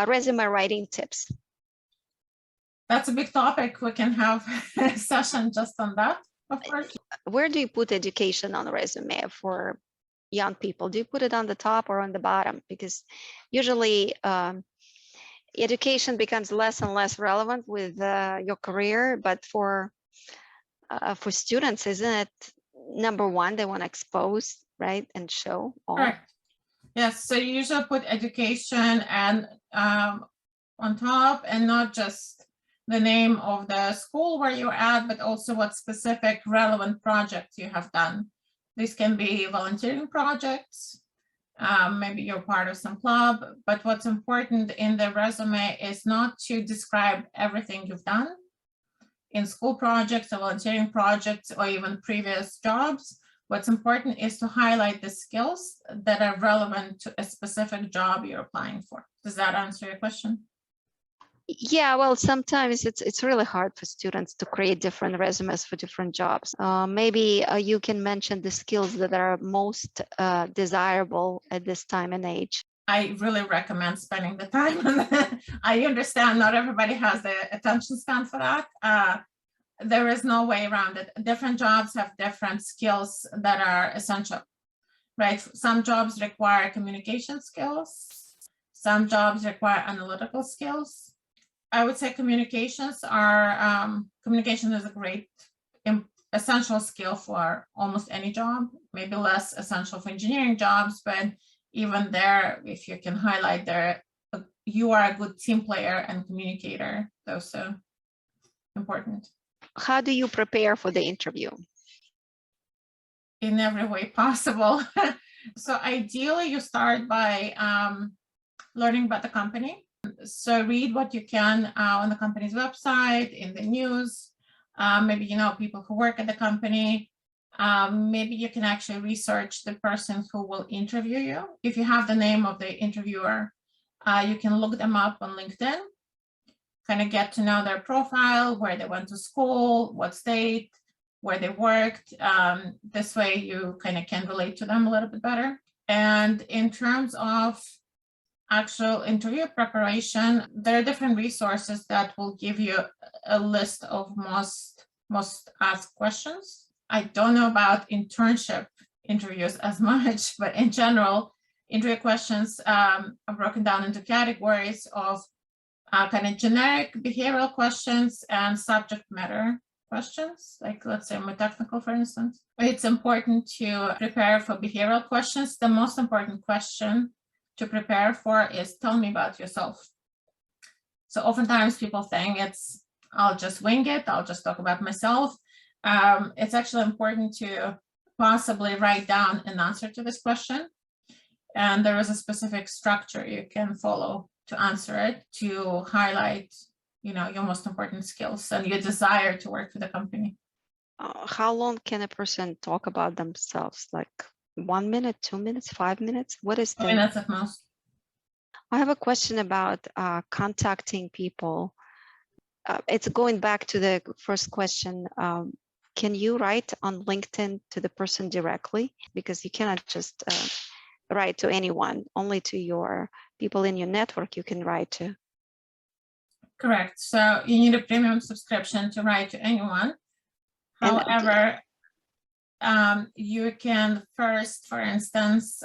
resume writing tips. That's a big topic. We can have a session just on that, of course. Where do you put education on the resume for young people? Do you put it on the top or on the bottom? Because usually education becomes less and less relevant with your career, but for students, isn't it number one? They want to expose, right, and show all. Correct. Yes, so you usually put education and on top, and not just the name of the school where you're at, but also what specific relevant projects you have done. This can be volunteering projects, maybe you're part of some club, but what's important in the resume is not to describe everything you've done in school projects or volunteering projects or even previous jobs. What's important is to highlight the skills that are relevant to a specific job you're applying for. Does that answer your question? Yeah, well, sometimes it's really hard for students to create different resumes for different jobs. Maybe you can mention the skills that are most desirable at this time and age. I really recommend spending the time. I understand not everybody has the attention span for that. There is no way around it. Different jobs have different skills that are essential, right? Some jobs require communication skills. Some jobs require analytical skills. I would say communication is a great essential skill for almost any job, maybe less essential for engineering jobs, but even there, if you can highlight there, you are a good team player and communicator. Those are important. How do you prepare for the interview? In every way possible. So ideally, you start by learning about the company. So read what you can on the company's website, in the news. Maybe you know people who work at the company. Maybe you can actually research the person who will interview you. If you have the name of the interviewer, you can look them up on LinkedIn, kind of get to know their profile, where they went to school, what state, where they worked. This way you kind of can relate to them a little bit better. And in terms of actual interview preparation, there are different resources that will give you a list of most asked questions. I don't know about internship interviews as much, but in general, interview questions are broken down into categories of kind of generic behavioral questions and subject matter questions, like let's say more technical, for instance. It's important to prepare for behavioral questions. The most important question to prepare for is tell me about yourself. So oftentimes people think I'll just wing it, I'll just talk about myself. It's actually important to possibly write down an answer to this question. And there is a specific structure you can follow to answer it, to highlight, you know, your most important skills and your desire to work for the company. How long can a person talk about themselves? Like 1 minute, 2 minutes, 5 minutes? What is 2 minutes at most. I have a question about contacting people. It's going back to the first question. Can you write on LinkedIn to the person directly? Because you cannot just write to anyone, only to your people in your network you can write to. Correct. So you need a premium subscription to write to anyone. However, you can first, for instance,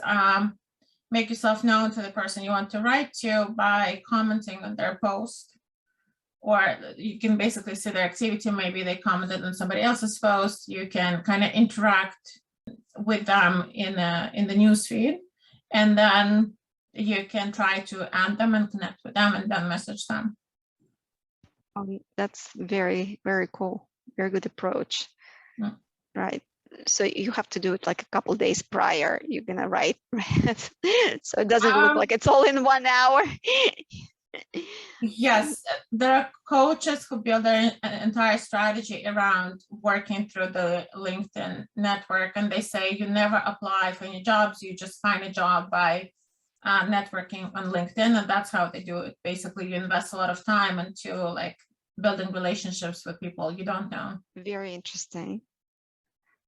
make yourself known to the person you want to write to by commenting on their post. Or you can basically see their activity. Maybe they commented on somebody else's post. You can kind of interact with them in the newsfeed, and then you can try to add them and connect with them and then message them. That's very, very cool. Very good approach. Mm. Right. So you have to do it like a couple of days prior. You're gonna write, right? So it doesn't look like it's all in 1 hour. Yes, there are coaches who build their entire strategy around working through the LinkedIn network, and they say you never apply for any jobs, you just find a job by networking on LinkedIn, and that's how they do it. Basically, you invest a lot of time into like building relationships with people you don't know. Very interesting.